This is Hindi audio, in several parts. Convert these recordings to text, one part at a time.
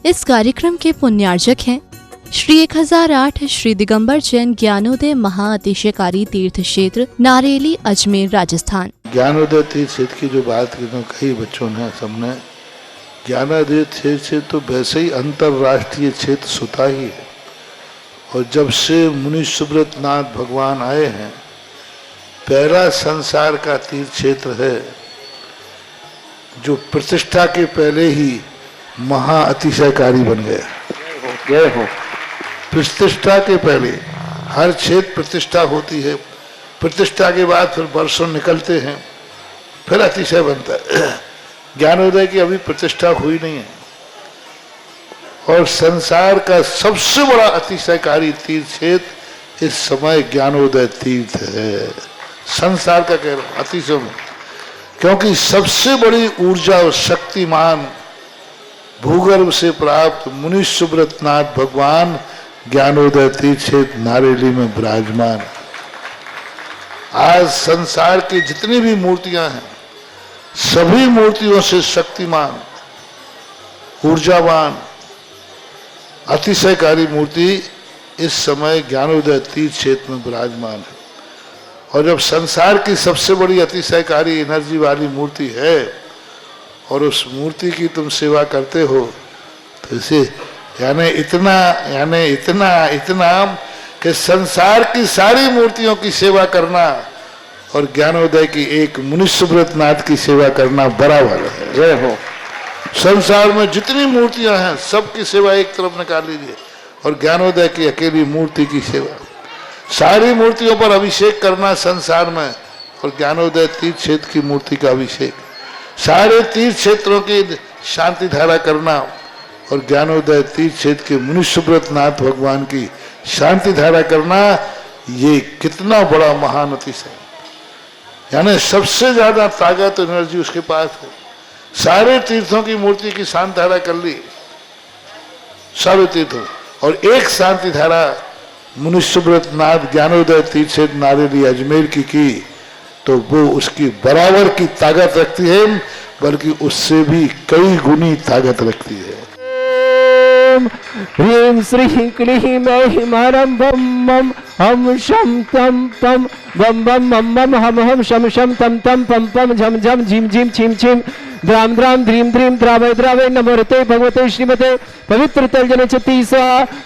इस कार्यक्रम के पुण्यार्जक हैं श्री 1008 श्री दिगंबर जैन ज्ञानोदय महाअतिशयकारी तीर्थ क्षेत्र नारेली अजमेर राजस्थान। ज्ञानोदय तीर्थ क्षेत्र की जो बात कही बच्चों ने सबने, ज्ञानोदय क्षेत्र तो वैसे ही अंतर्राष्ट्रीय क्षेत्र सुता ही है। और जब से मुनि सुब्रत नाथ भगवान आए हैं, पहला संसार का तीर्थ क्षेत्र है जो प्रतिष्ठा के पहले ही महाअतिशयकारी बन गया। जय हो। प्रतिष्ठा के पहले हर क्षेत्र प्रतिष्ठा होती है, प्रतिष्ठा के बाद फिर वर्षों निकलते हैं, फिर अतिशय बनता है। ज्ञानोदय की अभी प्रतिष्ठा हुई नहीं है। और संसार का सबसे बड़ा अतिशयकारी तीर्थ क्षेत्र इस समय ज्ञानोदय तीर्थ है। संसार का कह रहा हूं अतिशय में, क्योंकि सबसे बड़ी ऊर्जा और शक्तिमान भूगर्भ से प्राप्त मुनि सुब्रत नाथ भगवान ज्ञानोदय तीर्थ क्षेत्र नारेली में विराजमान। आज संसार की जितनी भी मूर्तियां हैं, सभी मूर्तियों से शक्तिमान, ऊर्जावान, अतिशयकारी मूर्ति इस समय ज्ञानोदय तीर्थ क्षेत्र में विराजमान है। और जब संसार की सबसे बड़ी अतिशयकारी एनर्जी वाली मूर्ति है और उस मूर्ति की तुम सेवा करते हो, तो इसे यानी इतना कि संसार की सारी मूर्तियों की सेवा करना और ज्ञानोदय की एक मुनि सुब्रत नाथ की सेवा करना बराबर है। जय हो। संसार में जितनी मूर्तियां हैं सबकी सेवा एक तरफ निकाल लीजिए और ज्ञानोदय की अकेली मूर्ति की सेवा। सारी मूर्तियों पर अभिषेक करना संसार में और ज्ञानोदय तीर्थ क्षेत्र की मूर्ति का अभिषेक। सारे तीर्थ क्षेत्रों की शांति धारा करना और ज्ञानोदय तीर्थ क्षेत्र के मुनि सुब्रत नाथ भगवान की शांति धारा करना, ये कितना बड़ा महान अतिशय। यानी सबसे ज्यादा ताकत एनर्जी उसके पास है। सारे तीर्थों की मूर्ति की शांति धारा कर ली, सारे तीर्थों, और एक शांति धारा मुनि सुब्रत नाथ ज्ञानोदय तीर्थ क्षेत्र नारेली अजमेर की तो वो उसकी बराबर की ताकत रखती है, बल्कि उससे भी कई गुनी ताकत रखती है। ह्रीं श्रीं क्लीं ऐं बम मम हम शम तम पम बम बम मम मम हम हम शम शम तम तम पम पम झम झम झिम झिम छिम छिम द्राम द्राम ध्रीम ध्रीम द्रावय द्रावय नमोरते भगवते श्रीमते पवित्र तर्जन चतीसा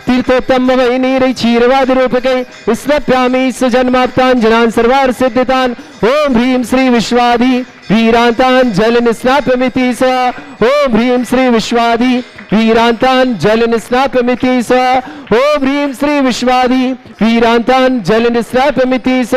तीर्थोत्तम वै नीर क्षीरवाद रूपके स्नप्यामि सुजन्माप्तान सर्वार सिद्धितान। ओम ह्रीं श्री विश्वाधि वीरांतान जल निस्नापमिति स। ओम ह्रीं श्री विश्वाधि वीरांतान जल निस्नापमिति स। ओम ह्रीं श्री विश्वाधि वीरांतान जल निस्नापमिति स।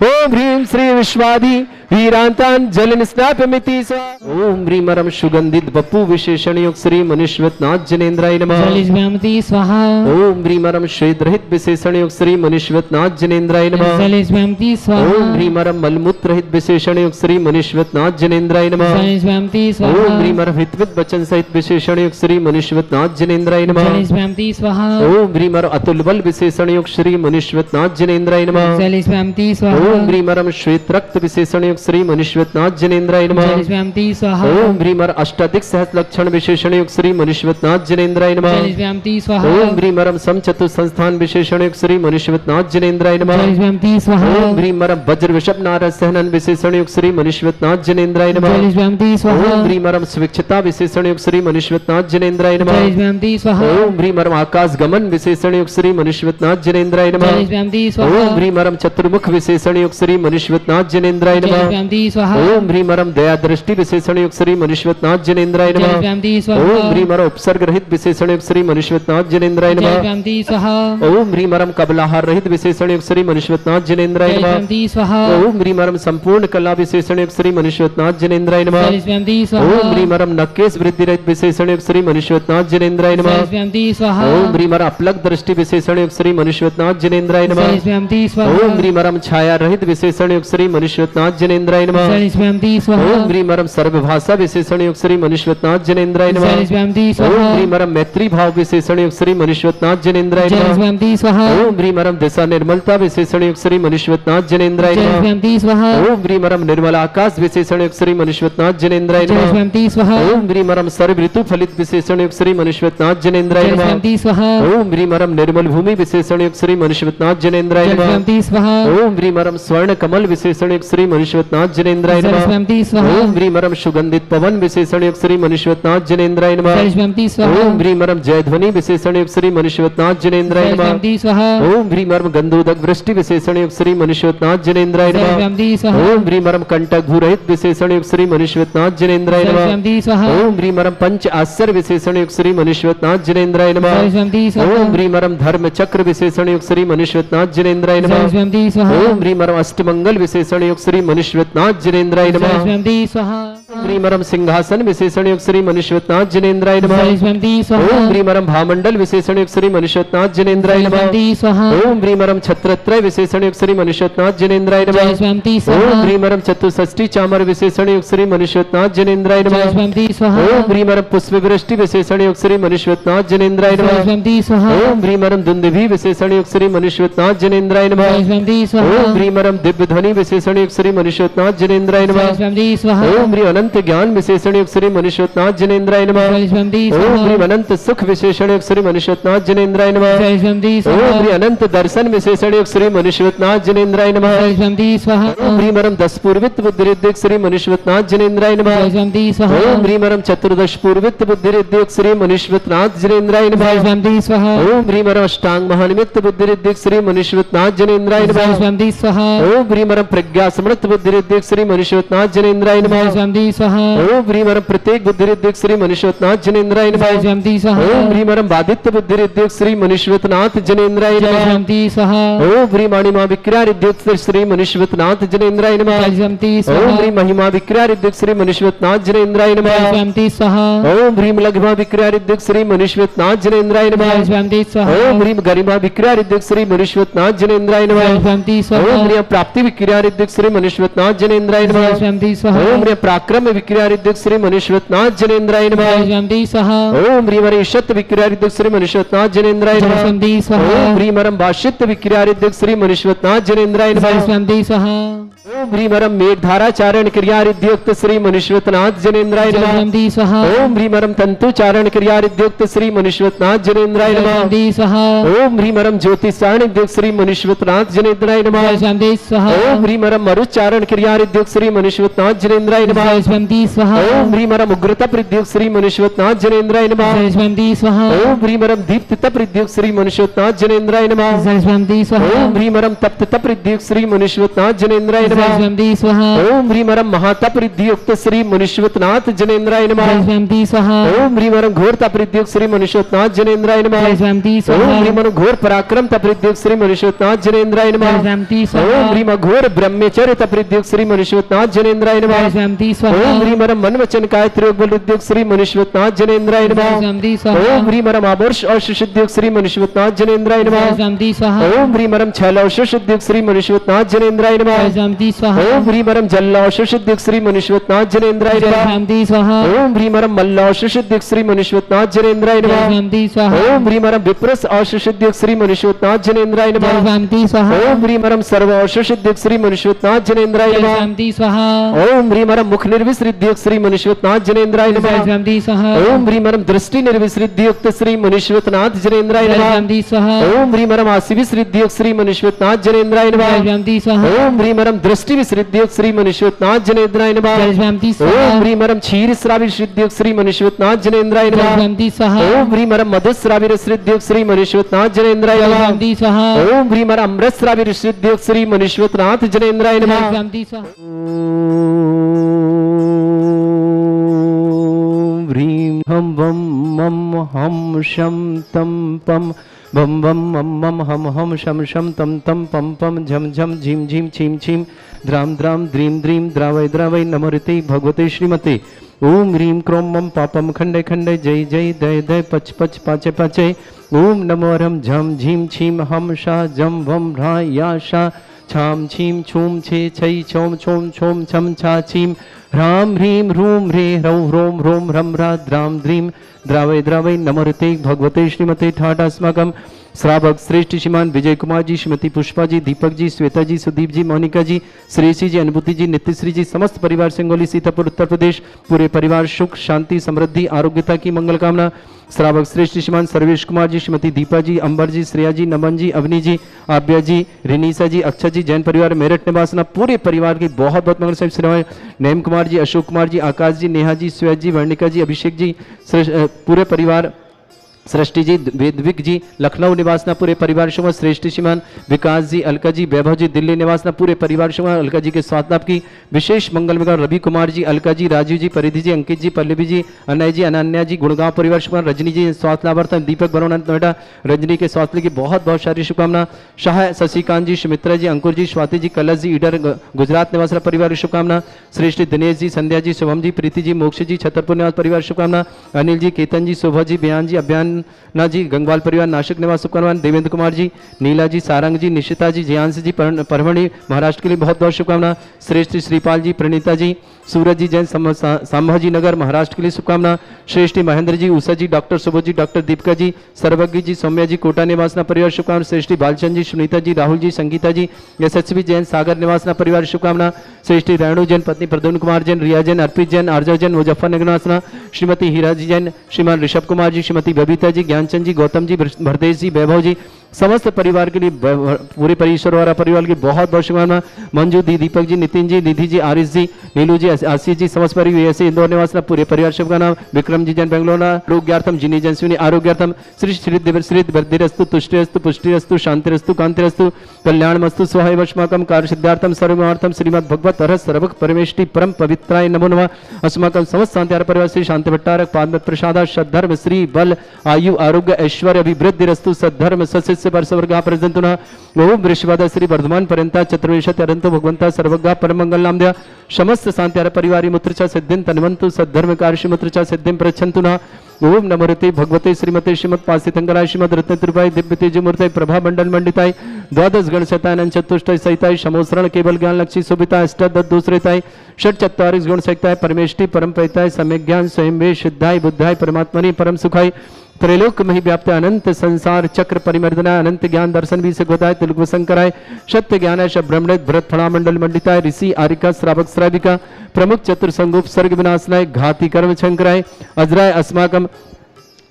ओम ह्रीं श्री विश्वाधि वीरांतान जल निस्नापमिति स। ओम ह्रीमरम सुगंधित बपु विशेषण युक्त श्री मनुष्यवत नाथ जनेन्द्राय नमः। जलिस्व्यामति स्वाहा। ओम ह्रीमरम श्वेत रहित विशेषण युक्त श्री मनुष्यवत नाथ जनेन्द्राय नमः। जलिस्व्यामति स्वाहा। ओम ह्रीमरम मलमूत्र रहित विशेषण युक्त श्री मनुष्यवत नाथ जनेन्द्राय नमः। जलिस्व्यामति स्वाहा। ओम ह्रीमरम हितविद वचन सहित विशेषण युक्त श्री मनुष्यवत नाथ जनेन्द्राय नमः। जलिस्व्यामति स्वाहा। ओम ह्रीमरम अतुल बल विशेषण युक्त श्री मनुष्यवत नाथ जनेन्द्राय नमः। जलिस्व्यामति स्वाहा। ओम ह्रीमरम श्वेत रक्त विशेषण युक्त श्री मनुष्यवत नाथ जनेन्द्राय नमः। जलिस्व्यामति स्वाहा। ओम ह्रीमर अष्टाधिक सहस्र लक्षण विशेषण युक्त श्री मनुष्यवत नाथ जनेन्द्राय नमः। जलिस्व्यामति स्वाहा। ओम ह्रीमरम समचतु संस्थान विशेषण युक्त श्री मनुष्यवत नाथ जनेन्द्राय नमः। जलिस्व्यामति स्वाहा। ओम ह्रीमरम वज्र वृषभ नारद सहनन विशेषण युक्त श्री मनुष्यवत नाथ जनेन्द्राय नमः। जलिस्व्यामति स्वाहा। ओम ह्रीमरम स्विच्छता विशेषण युक्त श्री मनुष्यवत नाथ जनेन्द्राय नमः। जलिस्व्यामति स्वाहा। ओम ह्रीमरम आकाश गमन विशेषण युक्त श्री मनुष्यवत नाथ जनेन्द्राय नमः। जलिस्व्यामति स्वाहा। ओम ह्रीमरम चतुर्मुख विशेषण युक्त श्री मनुष्यवत नाथ जनेन्द्राय नमः। जलिस्व्यामति स्वाहा। ओम ह्रीमरम दया दृष्टि विशेषण युक्त श्री मनुष्यवत नाथ जनेन्द्राय नमः। जलिस्व्यामति स्वाहा। ओम ह्रीमरम उपसर्ग रहित विशेषण युक्त श्री मनुष्यवत नाथ जनेन्द्राय नमः। जलिस्व्यामति स्वाहा। ओम ह्रीमरम कबलाहार रहित विशेषण युक्त श्री मनुष्यवत नाथ जनेन्द्राय नमः। जलिस्व्यामति स्वाहा। ओम ह्रीमरम संपूर्ण कला विशेषण युक्त श्री मनुष्यवत नाथ जनेन्द्राय नमः। जलिस्व्यामति स्वाहा। ओम ह्रीमरम नकेश वृद्धि रहित विशेषण युक्त श्री मनुष्यवत नाथ जनेन्द्राय नमः। जलिस्व्यामति स्वाहा। ओम ह्रीमरम अलग दृष्टि विशेषण युक्त श्री मनुष्यनाथ जिनेन्द्राय नमः। सर्वस्वयंती स्वाहा। ओम ह्रीं मरम छाया रहित विशेषण युक्त श्री मनुष्यनाथ जिनेन्द्राय नमः। सर्वस्वयंती स्वाहा। ओम ह्रीं मरम सर्वभाषा विशेषण युक्त श्री मनुष्यनाथ जिनेन्द्राय नमः। सर्वस्वयंती ओम स्वाहा। ह्रीं मरम मैत्री भाव विशेषण युक्त श्री मनुष्यनाथ जिनेन्द्राय नमः। सर्वस्वयंती स्वाहा। ओम ह्रीं मरम दिशा निर्मलता विशेषण युक्त श्री मनुष्यनाथ जिनेन्द्राय नमः। सर्वस्वयंती स्वाहा। ओम ह्रीं मरम निर्मल आकाश विशेषण युक्त श्री मनुष्यनाथ जिनेन्द्राय नमः। सर्वस्वयंती स्वाहा। ओम ह्रीं मरम सर्व ऋतु फलित विशेषण युक्त श्री मनुष्यनाथ जिनेन्द्राय नमः। सर्वस्वयंती स्वाहा। ओम ह्रीं मरम निर्मल भूमि विशेषण युक्त श्री मनुष्यनाथ जिनेन्द्राय नमः। सर्वस्वयंती स्वाहा। ओम ह्रीं मरम स्वर्ण कमल विशेषण युक्त श्री मनुष्यनाथ जिनेन्द्राय नमः। सर्वस्वयंती स्वाहा। ओम ह्रीं मरम सुगंधित पवन विशेषण युक्त श्री मनुष्यनाथ जिनेन्द्राय नमः। सर्वस्वयंती स्वाहा। ओम ह्रीं मरम जयध्वनि विशेषण युक्त श्री मनुष्यनाथ जिनेन्द्राय नमः। सर्वस्वयंती स्वाहा। ओम ह्रीं मरम गंधोदक वृष्टि विशेषण युक्त श्री मनुष्यनाथ जिनेन्द्राय नमः। सर्वस्वयंती स्वाहा। ओम ह्रीं मरम कंटक भूरहित विशेषण युक्त श्री मनुष्यनाथ जिनेन्द्राय नमः। सर्वस्वयंती स्वाहा। ओम ह्रीं मरम पंच आश्चर्य विशेषण युक्त श्री मनुष्यनाथ जिनेन्द्राय नमः। सर्वस्वयंती स्वाहा। ओम ह्रीं मरम धर्म चक्र विशेषण युक्त श्री मनुष्यनाथ जिनेन्द्राय नमः। सर्वस्वयंती स्वाहा। ओम ह्रीं मरम अष्टमंगल विशेषण युक्त श्री मनुष्यनाथ जिनेन्द्राय नमः। सर्वस्वयंती स्वाहा। ओम ह्रीं मरम सिंहासन विशेषण युक्त श्री मनुष्यनाथ जिनेन्द्राय नमः। सर्वस्वयंती स्वाहा। ओम ह्रीं मरम भामंडल विशेषण युक्त श्री मनुष्यनाथ जिनेन्द्राय नमः। सर्वस्वयंती स्वाहा। ओम ह्रीं मरम छत्रत्रय विशेषण युक्त श्री मनुष्यनाथ जिनेन्द्राय नमः। सर्वस्वयंती ओम स्वाहा। ह्रीं मरम चतुष्षष्टि चामर विशेषण युक्त श्री मनुष्यनाथ जिनेन्द्राय नमः। सर्वस्वयंती स्वाहा। ओम ह्रीं मरम पुष्प वृष्टि विशेषण युक्त श्री मनुष्यनाथ जिनेन्द्राय नमः। सर्वस्वयंती स्वाहा। ओम ह्रीं मरम दुंदुभि विशेषण युक्त श्री मनुष्यनाथ जिनेन्द्राय नमः। सर्वस्वयंती स्वाहा। ओम ह्रीं मरम दिव्य ध्वनि विशेषण युक्त श्री मनुष्यनाथ जिनेन्द्राय नमः। सर्वस्वयंती स्वाहा। ओम ह्रीं अनंत ज्ञान विशेषण युक्त श्री मनुष्यनाथ जिनेन्द्राय नमः। सर्वस्वयंती ओम स्वाहा। ह्रीं अनंत सुख विशेषण युक्त श्री मनुष्यनाथ जिनेन्द्राय नमः। सर्वस्वयंती ओम स्वाहा। ह्रीं अनंत दर्शन विशेषण युक्त श्री मनुष्यनाथ जिनेन्द्राय नमः। सर्वस्वयंती स्वाहा। ओम ह्रीं मरम दस पूर्वित बुद्धिरिद्धिक श्री मनुष्यनाथ जिनेन्द्राय नमः। सर्वस्वयंती स्वाहा। ओम ह्रीं मरम चतुर्दश पूर्वित बुद्धिरिद्धिक श्री मनुष्यनाथ जिनेन्द्राय नमः। सर्वस्वयंती स्वाहा। ओम ह्रीं मरम अष्टांग महानिमित्त बुद्धिरिद्धिक श्री मनुष्यनाथ जिनेन्द्राय नमः। सर्वस्वयंती स्वाहा। ओम ह्रीं मरम प्रज्ञा समृत बुद्धिरिद्धिक श्री मनुष्यनाथ जिनेन्द्राय नमः। सर्वस्वयंती स्वाहा। ओम ह्रीं मरम प्रत्येक बुद्धिरिद्धिक श्री मनुष्यनाथ जिनेन्द्राय नमः। सर्वस्वयंती स्वाहा। ओम ह्रीं मरम बादित्य बुद्धिरिद्धिक श्री मनुष्यनाथ जिनेन्द्राय नमः। सर्वस्वयंती स्वाहा। ओम ह्रीं मणिमा विक्रारिद्धिक श्री मनुष्यनाथ जिनेन्द्राय नमः। सर्वस्वयंती ओम स्वाहा। ह्रीं महिमा विक्रारिद्धिक श्री मनुष्यनाथ जिनेन्द्राय नमः। सर्वस्वयंती स्वाहा। ओम ह्रीं लघिमा विक्रारिद्धिक श्री मनुष्यनाथ जिनेन्द्राय नमः। सर्वस्वयंती स्वाहा। ओम ह्रीं गरिमा विक्रारिद्धिक श्री मनुष्यनाथ जिनेन्द्राय नमः। सर्वस्वयंती स्वाहा। ओम ह्रीं प्राप्ति विक्रारिद्धिक श्री मनुष्यनाथ जिनेन्द्राय नमः। सर्वस्वयंती स्वाहा। ओम ह्रीं पराक्रम विक्रारिद्धिक श्री मनुष्यनाथ जिनेन्द्राय नमः। सर्वस्वयंती स्वाहा। ओम ह्रीं ईशत विक्रारिद्धिक श्री मनुष्यनाथ जिनेन्द्राय नमः। सर्वस्वयंती स्वाहा। ओम ह्रीं भाष्यत विक्रारिद्धिक श्री मनुष्यनाथ जिनेन्द्राय नमः। सर्वस्वयंती स्वाहा। ओम ह्रीं मेघधाराचारण क्रियारिद्युक्त श्री मनुष्यनाथ जिनेन्द्राय नमः। सर्वस्वयंती स्वाहा। ओम ह्रीं तंतुचारण क्रियारिद्युक्त श्री मनुष्यनाथ जिनेन्द्राय नमः। सर्वस्वयंती स्वाहा। ओम ह्रीं ज्योतिषारणिद्युक्त श्री मनुष्यनाथ जिनेन्द्राय नमः। सर्वस्वयंती स्वाहा। ओम ह्रीं मरुच्चारण क्रियारिद्युक्त श्री मनुष्यनाथ जिनेन्द्राय नमः। सर्वस्वयंती स्वाहा। ओम ह्रीं उग्रता प्रद्युक्त श्री मनुष्यनाथ जिनेन्द्राय नमः। सर्वस्वयंती स्वाहा। ओम ह्रीं दीप्तता प्रद्युक्त श्री मनुष्यनाथ जिनेन्द्राय नमः। सर्वस्वयंती स्वाहा। ओम ह्रीं तप्तता प्रद्युक्त श्री मनुष्यनाथ जिनेन्द्राय नमः। सर्वस्वयंती स्वाहा। ओम ह्रीं महाता प्रद्युक्त श्री मनुष्यनाथ जिनेन्द्राय नमः। सर्वस्वयंती स्वाहा। ओम ह्रीं घोरता प्रद्युक्त श्री मनुष्यनाथ जिनेन्द्राय नमः। सर्वस्वयंती ओम स्वाहा। ह्रीं घोर पराक्रम प्रद्युक्त श्री मनुष्यनाथ जिनेन्द्राय नमः। सर्वस्वयंती स्वाहा। ओम ह्रीं घोर ब्रह्मचर्य प्रद्युक्त श्री मनुष्यनाथ जिनेन्द्राय नमः। सर्वस्वयंती स्वाहा। ओम ह्रीं मन वचन काय त्रियोग बल उद्योग श्री मनुष्यनाथ जिनेन्द्राय नमः। सर्वस्वयंती स्वाहा। ओम ह्रीं आवर्ष औषुद्योग श्री मनुष्यनाथ जिनेन्द्राय नमः। सर्वस्वयंती स्वाहा। ओम ह्रीं छैल औषुद्योग श्री मनुष्यनाथ जिनेन्द्राय नमः। सर्वस्वयंती स्वाहा। ओम ह्रीं जल औषुद्योग श्री मनुष्यनाथ जिनेन्द्राय नमः। सर्वस्वयंती स्वाहा। ओम ह्रीं मल्ल औषुद्योग श्री मनुष्यनाथ जिनेन्द्राय नमः। सर्वस्वयंती स्वाहा। ओम ह्रीं विप्रस औषुद्योग श्री मनुष्यनाथ जिनेन्द्राय नमः। सर्वस्वयंती स्वाहा। ओम ह्रीं सर्व औषुद्योग श्री मनुष्यनाथ जिनेन्द्राय नमः। सर्वस्वयंती स्वाहा। ओम ह्रीं मुख निर्विसृद्युक्त श्री मनुष्यनाथ जिनेन्द्राय नमः। सर्वस्वयंती स्वाहा। ओम ह्रीं दृष्टि निर्विसृद्युक्त श्री मनुष्यनाथ जिनेन्द्राय नमः। सर्वस्वयंती स्वाहा। ओम ह्रीं आसिविसृद्युक्त श्री मनुष्यनाथ जिनेन्द्राय नमः। सर्वस्वयंती स्वाहा। ओम ह्रीं दृष्टि विसृद्युक्त श्री मनुष्यनाथ जिनेन्द्राय नमः। सर्वस्वयंती स्वाहा। ओम ह्रीं क्षीर श्रावी श्रुद्युक्त श्री मनुष्यनाथ जिनेन्द्राय नमः। सर्वस्वयंती स्वाहा। ओम ह्रीं मधुश्रावी श्रुद्युक्त श्री मनुष्यनाथ जिनेन्द्राय नमः। सर्वस्वयंती स्वाहा। ओम ह्रीं अमृत श्रावी श्रुद्युक्त श्री मनुष्यनाथ जिनेन्द्राय नमः। सर्वस्वयंती स्वाहा। ह्रीं हम वम मम हम शम तम पम बम बम मम मम हम शम शम तम तम पम पम झम झम झीम झीम छीम छीम द्राम द्राम द्रीम द्रीम द्रावय द्रावय नमो ऋते भगवते श्रीमते ओम ह्रीं क्रों मम पापम खंडे खंडे जय जय दय दय पच पच पाचे पाचे ओम नमो रम झम झीम छीम हम शा जम वम ह्रा या शा छाम छीम छूम छे छै छोम छोम छोम छम छा छीम ह्राम ह्रीं ह्रूं ह्रे ह्रौ ह्रों ह्रों ह्रम ह्रा द्राम द्रीम द्रावय द्रावय नमोते भगवते श्रीमते ठाट अस्माकम श्रावक श्रेष्ठ श्रीमान विजय कुमार जी, श्रीमती पुष्पा जी, दीपक जी, श्वेता जी, सुदीप जी, मोनिका जी, श्रेयसी जी, अनुभूति जी, नित्यश्री जी, समस्त परिवार सिंगोली सीतापुर उत्तर प्रदेश, पूरे परिवार सुख शांति समृद्धि आरोग्यता की मंगल कामना। श्रावक श्रेष्ठ श्रीमान सर्वेश कुमार जी, श्रीमती दीपा जी, अंबर जी, श्रेया जी, नमन जी, अवनी जी, आभ्या जी, रिनीसा जी, अक्षय जी, जैन परिवार मेरठ निवासना पूरे परिवार की बहुत बहुत मंगल। साहिब श्रीमान नेम कुमार जी, अशोक कुमार जी, आकाश जी, नेहा जी, श्वेत जी, वर्णिका जी, अभिषेक जी, पूरे परिवार सृष्टि जी, वेदविक जी, लखनऊ निवासना पूरे परिवार शुभ। श्रेष्ठ श्रीमान विकास जी, अलका जी, वैभव जी, दिल्ली निवासना पूरे परिवार शुभ। अलका जी के स्वास्थ्य लाभ की विशेष मंगल में रवि कुमार जी, अलका जी, राजीव जी, परिधि जी, अंकित जी, पल्लवी जी, अनय जी, अनन्या जी, गुड़गांव परिवार शुभ। रजनी जी स्वास्थ्य लाभार्थी, दीपक बरोना नोएडा, रजनी के स्वास्थ्य की बहुत बहुत सारी शुभकामना। शाह शशिकांत जी, सुमित्रा जी, अंकुर जी, स्वाति जी, कलश जी, ईडर गुजरात निवासना परिवार शुभकामना। श्रेष्ठ दिनेश जी, संध्या जी, शुभम जी, प्रीति जी, मोक्ष जी, छतरपुर निवास परिवार शुभकामना। अनिल जी, केतन जी, शोभा जी, बयान जी, अभियान ना जी, गंगवाल परिवार नासिक निवास शुभकामना। देवेंद्र कुमार जी, नीला जी, सारंग जी, निशिता जी, जयांश जी, परभणी महाराष्ट्र के लिए बहुत बहुत शुभकामना। श्रेष्ठ श्रीपाल जी, प्रणीता जी, सूरज जी, जैन संभाजी नगर महाराष्ट्र के लिए शुभकामना। श्रेष्ठ महेंद्र जी, उषा जी, डॉक्टर सुबोध जी, डॉक्टर दीपिका जी, सर्वज्ञ जी, सौम्या जी, कोटा निवासना परिवार शुभकामना। श्रेष्ठ बालचंद जी, सुनीता जी, राहुल जी, संगीता जी, यशस्वी जैन सागर निवासना परिवार शुभकामना। श्रेष्ठ रेणु जैन, पत्नी प्रद्युम्न कुमार जैन, रिया जैन, अर्पित जैन, आर्जव जैन, मुजफ्फरनगर निवासना। श्रीमती हीरा जी जैन, श्रीमान ऋषभ कुमार जी, श्रीमती बबीता जी, ज्ञानचंद जी, गौतम जी, भरदेश जी, वैभव जी, समस्त परिवार के लिए पूरे परिसर वाला परिवार की बहुत बहुत शुभकामना। मंजू दी, दीपक जी, नितिन जी, निधि जी, आरिश जी, नीलू जी, आशीष जी, समस्त परिवार ऐसे इंदौर निवासना पूरे परिवार शुभकामना। विक्रम जी जैन बेंगलोर आरोग्यार्थम, जिनी जैन शिवनी आरोग्यार्थम, श्री श्री वृद्धिरस्तु तुष्टिरस्तु पुष्टिरस्तु शांतिरस्तु कांतिरस्तु कल्याणमस्तु स्वाहावश्माकम कार्य सिद्धार्थम सर्वमार्थम श्रीमद् भगवत अरहत सर्वक परमेष्टि परम पवित्राय नमो नमः। अस्माकं समस्त शांति परिवार श्री शांति भट्टारक पाद प्रसाद सद्धर्म श्री बल आयु आरोग्य ऐश्वर्य अभिवृद्धिरस्तु सद्धर्म सस्य परसवर्गा पर्यंतुना ओम वृषवाद श्री वर्धमान पर्यंता चतुर्विंशति अरंतो भगवंता सर्वगा परम मंगल नामद्या समस्त शांति परिवारी मुत्रचा सिद्धिं तन्वन्तु सद्धर्म कार्य मुत्रचा सिद्धिं प्रच्छन्तुना ओम नमोते भगवते श्रीमते श्रीमद पासितंगराय श्रीमद रत्न त्रिपाई दिव्य तेजमूर्ते प्रभा मंडल मंडिताय द्वादश गण शतानंद चतुष्टय सहिताय समोसरण केवल ज्ञान लक्ष्मी शोभिता अष्टादश दूसरेताय षट चत्वारिश गुण सहिताय परमेष्टि परम पैताय सम्यक ज्ञान स्वयं वे सिद्धाय बुद्धाय परमात्मनि परम सुखाय त्रैलोक में ही व्याप्त अनंत संसार चक्र परिमर्दना अनंत ज्ञान दर्शन भी सिखोताय तिलक संकराय सत्य ज्ञान ब्रह्मणित भरत फणा मंडल मंडिताय ऋषि आरिका श्रावक श्राविका प्रमुख चतुर्संगोप सर्ग विनाशनाय घाती कर्म शंकराय अजराय अस्माकम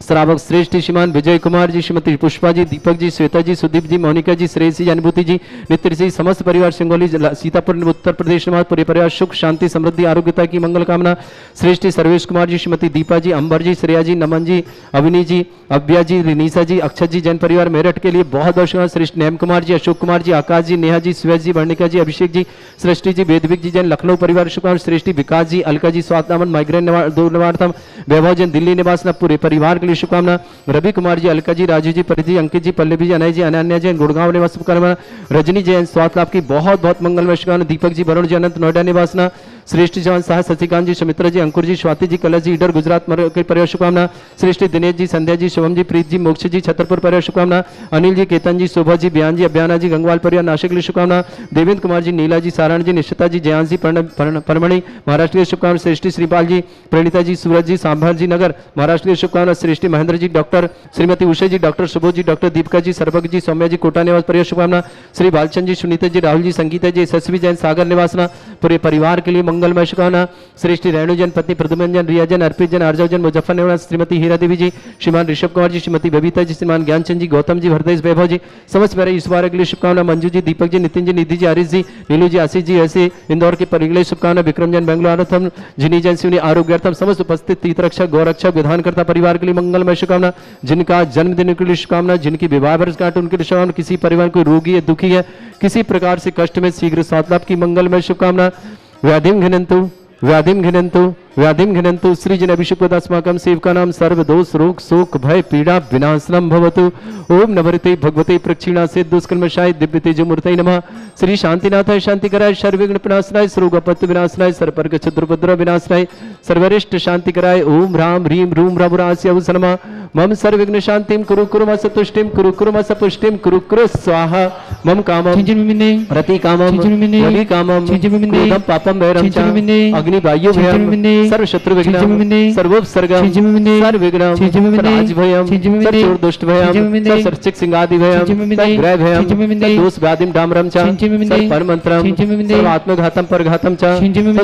श्रावक श्रेष्ठ श्रीमान विजय कुमार जी, श्रीमती पुष्पा जी, दीपक जी, श्वेता जी, सुदीप जी, मोनिका जी, श्रेयसी जी, अनुभूति जी, नित्य समस्त परिवार सिंगोली सीतापुर उत्तर प्रदेश में पूरे परिवार सुख शांति समृद्धि आरोग्यता की मंगल कामना। श्रेष्ठ सर्वेश कुमार जी, श्रीमती दीपा जी, अंबर जी, श्रेया जी, नमन जी, अवनी जी, अव्या जी, रिनीसा जी, अक्षत जी, जैन परिवार मेरठ के लिए बहुत बहुत शुभकामना। श्रेष्ठ नेम कुमार जी, अशोक कुमार जी, आकाश जी, नेहा जी, श्वेत जी, वर्णिका जी, अभिषेक जी, सृष्टि जी, वेदविक जी, जैन लखनऊ परिवार शुभकामना। श्रेष्ठ विकास जी, अलका जी, स्वास्थ्य माइग्रेन दूर निवार्थम, वैभव जैन दिल्ली निवासना पूरे परिवार के लिए शुभकामना। रवि कुमार जी, अलका जी, राजू जी, परिधि, अंकित जी, पल्लवी जी, अनय जी, अनन्या जैन गुड़गांव निवास शुभकामना। रजनी जैन स्वास्थ्य लाभ की बहुत बहुत मंगलमय शुभकामना। दीपक जी, वरुण जी, अनंत नोएडा निवासना। श्रेष्ठ जवान साह शशिकांत जी, सुमित्रा जी, अंकुर जी, स्वाति जी, कलश जी, ईडर गुजरात के परिवार शुभकामना। श्रेष्ठ दिनेश जी, संध्या जी, शुभम जी, प्रीत जी, मोक्ष जी, छतरपुर परिवार शुभकामना। अनिल जी, केतन जी, शोभा जी, बयान जी, अभियाना जी, गंगवाल परिवार नासिक के लिए शुभकामना। देवेंद्र कुमार जी, नीला जी, सारण जी, निश्चिता जी, जयांश जी, परमणि महाराष्ट्र के लिए शुभकामना। श्रेष्ठ श्रीपाल जी, प्रणीता जी, सूरज जी, संभाजी नगर महाराष्ट्र के लिए शुभकामना। श्रेष्ठ महेंद्र जी, डॉक्टर श्रीमती उषा जी, डॉक्टर सुबोध जी, डॉक्टर दीपिका जी, सर्वज्ञ जी, सौम्या जी, कोटा निवास परिवार शुभकामना। श्री बालचंद जी, सुनीता जी, राहुल जी, संगीता जी, यशस्वी जैन सागर निवासना पूरे परिवार के लिए मंगलमय शुभकामना। श्रेष्ठ रेणु जैन, पत्नी प्रद्युम्न जैन, रिया जैन, अर्पित जैन, आर्जव जैन, मुजफ्फरनगर, श्रीमती हीरा देवी जी, श्रीमान ऋषभ कुमार जी, श्रीमती बबीता जी, श्रीमान ज्ञानचंद जी, गौतम जी, भरदेश वैभव जी, समस्त मेरे इस बार के लिए शुभकामना। मंजू जी, दीपक जी, नितिन जी, निधि जी, आरिश जी, नीलू जी, आशीष जी, ऐसे इंदौर के परिगले शुभकामना। विक्रम जैन बेंगलोर, जिनी जैन शिवनी आरोग्यार्थम, समस्त उपस्थित तीर्थरक्षक गौरक्षक विधानकर्ता परिवार के लिए मंगलमय शुभकामना। जिनका जन्मदिन के लिए शुभकामना, जिनकी विवाह वर्षगांठ उनके लिए शुभकामना। किसी परिवार कोई रोगी है, दुखी है, किसी प्रकार से कष्ट में शीघ्र स्वास्थ्य लाभ की मंगलमय शुभकामना। व्याधिम घिनंतु व्याधिं घ्नन्तु सृजन अभिषुक्तस्माकं सेवकानां सर्वदोष रोग शोक भय पीड़ा विनाशनम भवतु। ओम नमस्ते भगवते प्रक्षिणासे दुष्कर्मशाय दिव्य तेजोमूर्तये नमः। श्री शांतिनाथाय शांतिकराय सर्वविघ्न विनाशनाय सर्वोपत्ति विनाशनाय सर्वपर्ग चतुर्भद्र विनाशनाय सर्वरिष्ट शांतिकराय ओम ह्रां ह्रीं रूं रघुरास्य नमः। मम सर्वविघ्न शांतिं कुरु कुरु मस तुष्टिं कुरु कुरु मस पुष्टिं कुरु कुरु स्वाहा। मम कामं रति कामं वली कामं क्रोधं पापं वैरं च अग्नि वायु भयं सर्व शत्रु विघ्नं सर्वोपसर्गं सर्वविघ्नं सर्वराजभयं सर्वचोर दुष्ट भयं सर्वचर्चिक सिंगादि भयं सर्वग्रह भयं दोष व्याधिं डामरं च सर्वपरमंत्रं सर्वात्मघातं परघातं च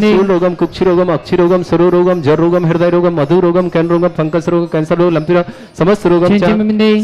शूल रोगं कुक्षि रोगं अक्षि रोगं सरो रोगं जर रोगं हृदय रोगं मधु रोगं कैन रोगं फंगस रोगं कैंसर रोगं लंपी रोगं समस्त रोगं च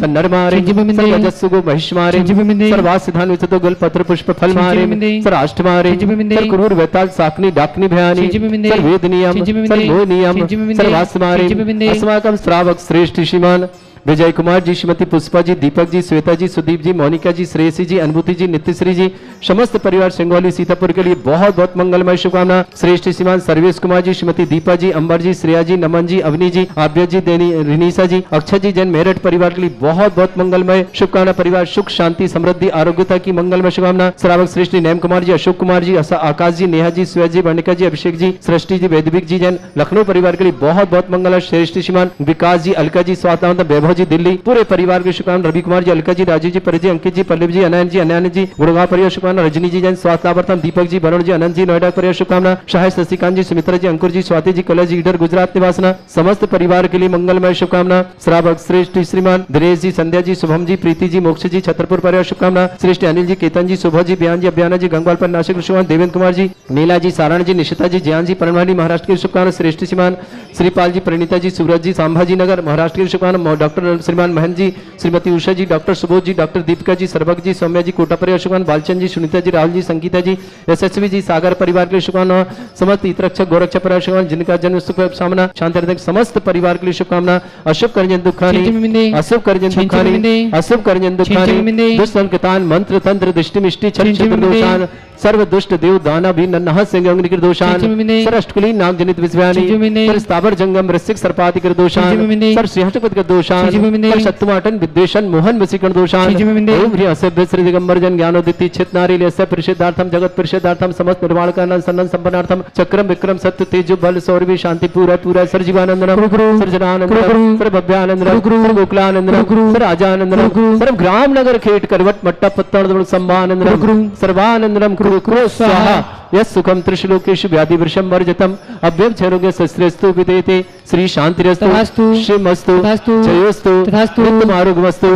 सन्नरमारे सर्वजस्सुगो महिष्मारे सर्वासिधान विचतो गल पत्र पुष्प फल मारे सर्वाष्टमारे सर्वक्रूर वेताल साकनी डाकनी भयानी सर्ववेदनीयम सर्वमोहनीयम सर्वास्मारे अस्माकं श्रावक श्रेष्ठ श्रीमान विजय कुमार जी, श्रीमती पुष्पा जी, दीपक जी, श्वेता जी, सुदीप जी, मोनिका जी, श्रेयसी जी, अनुभूति जी, नित्यश्री जी, समस्त परिवार सिंगौली सीतापुर के लिए बहुत बहुत मंगलमय शुभकामना। श्रेष्ठ श्रीमान सर्वेश कुमार जी, श्रीमती दीपा जी, अंबर जी, श्रेया जी, नमन जी, अवनी जी, आभ्य जी, रिनीसा जी, अक्षय जी, जैन मेरठ परिवार के लिए बहुत बहुत मंगलमय शुभकामना। परिवार सुख शांति समृद्धि आरोग्यता की मंगलमय शुभकामना। श्रावक श्रेष्ठ नेम कुमार जी, अशोक कुमार जी, आकाश जी, नेहा जी, सुया जी, वर्णिका जी, अभिषेक जी, सृष्टि जी, वैदिक जी, जैन लखनऊ परिवार के लिए बहुत बहुत मंगल। श्रेष्ठ श्रीमान विकास जी, अलका जी, स्वास्थ्य वैभव जी, दिल्ली पूरे परिवार के शुभकामना। रवि कुमार जी, अलका जी, राजीव जी, परिजय, अंकित जी, पल्लव जी, अनयन जी, अनयन जी, गुड़गांव परिवार शुभकामना। रजनी जी, जैन स्वास्थ्य दीपक जी, बनोर जी, अनंत जी, नोएडा परिवार शुभकामना। शाह शशिकांत जी, सुमित्रा जी, अंकुर जी, स्वाति जी, कलश जी, इधर गुजरात निवासना समस्त परिवार के लिए मंगलमय शुभकामना। श्रावक श्रेष्ठ श्रीमान दिनेश जी, संध्या जी, शुभम जी, प्रीति जी, मोक्ष जी, छतरपुर परिवार शुभकामना। श्रेष्ठ अनिल जी, केतन जी, शुभ जी, बयान जी, अभियाना जी, गंगवाल पर नासिक शुभकामना। देवेंद्र कुमार जी, नीला जी, सारण जी, निशिता जी, जयान जी, परनवाड़ी महाराष्ट्र की शुभकामना। श्रेष्ठ श्रीमान श्रीपाल जी, प्रणीता जी, सूरज जी, संभाजी नगर महाराष्ट्र की शुभकामना। डॉक्टर श्रीमान महन जी, श्रीमती उषा जी, डॉक्टर सुबोध जी, डॉक्टर दीपिका जी, सर्वक जी, सौम्या जी, कोटा परिवार शुभकामना। बालचंद जी, सुनीता जी, राहुल जी, संगीता जी, यशस्वी जी, सागर परिवार के लिए शुभकामना। समस्त हितरक्षक गोरक्षा परिवार शुभकामना, जिनका जन्म सुख सामना शांति समस्त परिवार के लिए शुभकामना। अशुभ करजन दुखानी अशुभ करजन दुखानी अशुभ करजन दुखानी दुष्ट संकतान मंत्र तंत्र दृष्टि मिष्टि छल दोषान सर्व दुष्ट देव दाना भी नन्हा सिंह अग्नि दोषान सर अष्टकुली नाग जनित विस्व्यानि सर स्थावर जंगम रसिक सर्पाति दोषान सर सिंहटपद दोषान सर शत्रुमाटन विद्वेषण मोहन वसीकरण दोषान ओम ह्री असभ्य श्री दिगंबर जन ज्ञानोदिति चित नारी लेस्य परिषदार्थम जगत परिषदार्थम समस्त निर्माण कारणं सन्नं संपन्नार्थम चक्रम विक्रम सत्य तेज बल सौरभि शांति पूरा पूरा सर जीवानंदनम सर जनानंदनम सर भव्यानंदनम सर गोकुलानंदनम सर आजानंदनम सर ग्राम नगर खेट करवट मट्टा पत्तन संभानंदनम सर्वानंदनम कुरु कुरु स्वाहा यस सुखम त्रिशलोकेषु व्याधि वृषम वर्जतम अभ्यम क्षरोग्य शस्त्रेस्तु विदेते श्री शांतिरस्तु श्रीमस्तु जयोस्तु नित्यम आरोग्यमस्तु।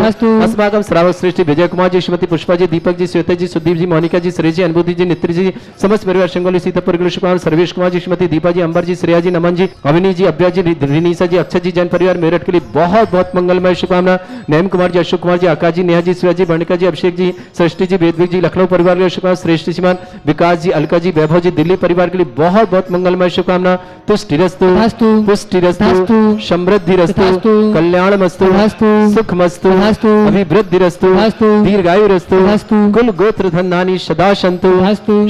अस्माकं श्रावक श्रेष्ठ विजय कुमार जी, श्रीमती पुष्पा जी, दीपक जी, श्वेता जी, सुदीप जी, मोनिका जी, श्रेय जी, अनुभूति जी, नित्य जी, समस्त परिवार सिंगौली सीतापुर के शुभकामना। सर्वेश कुमार जी, श्रीमती दीपा जी, अंबर जी, श्रेया जी, नमन जी, अविनी जी, अभ्या जी, रिनीसा जी, अक्षय जी, जैन परिवार मेरठ के लिए बहुत बहुत मंगलमय शुभकामना। नेम कुमार जी, अशोक कुमार जी, आकाश जी, नेहा जी, सुया जी, वर्णिका जी, अभिषेक जी, सृष्टि जी, वैदिक जी, लखनऊ परिवार के शुभकामना। श्रेष्ठ श्रीमान विकास जी, अलका जी, वैभव जी, दिल्ली परिवार के लिए बहुत बहुत मंगलमय शुभकामना। तुष्टिरस्तु पुष्टिरस्तु समृद्धिरस्तु कल्याणमस्तु सुखमस्तु अभिवृद्धिरस्तु दीर्घायुरस्तु कुल गोत्र धनानि सदा सन्तु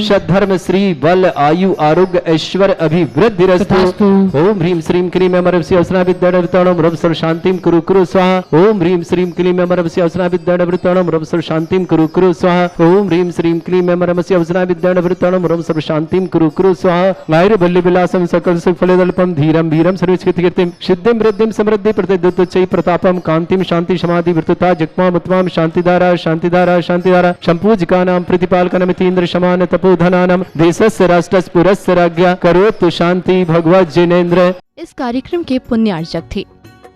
सद्धर्म श्री बल आयु आरोग्य ऐश्वर्य अभिवृद्धिरस्तु। ओम ह्रीं श्रीं क्लीं अमरवसी अवसनाभिद्यवृतणं रव सर्व शांतिं कुरु कुरु स्वाहा। ओम ह्रीं श्रीं क्लीं अमरवसी अवसनाभिद्यवृतणं रव सर्व शांतिं कुरु कुरु स्वाहा। ओम ह्रीं श्रीं क्लीं अमरवसी अवसनाभिद्यवृतणं रव सर्व शांतिं कुरु कुरु स्वाहा। नायरु बल्ली विलासं सकल सुख फलदल्पं धीरं वीरं सर्वकीर्तिं सिद्धिं वृद्धिं समृद्धि प्रतिदुच्चै प्रतापं कांतिं शांति समाधि वृत्तता जगमामुत्मां शांतिधारा शांतिधारा शांतिधारा संपूजिकानां प्रतिपालकनमिति इंद्र समान तपोधनानां देशस्य राष्ट्रस्य पुरस्य राज्ञा करोतु शांति भगवत जिनेन्द्र। इस कार्यक्रम के पुण्यार्चक थे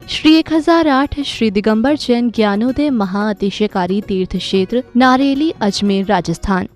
श्री 1008 श्री दिगंबर जैन ज्ञानोदय महाअतिशयकारी तीर्थ क्षेत्र नारेली, अजमेर, राजस्थान।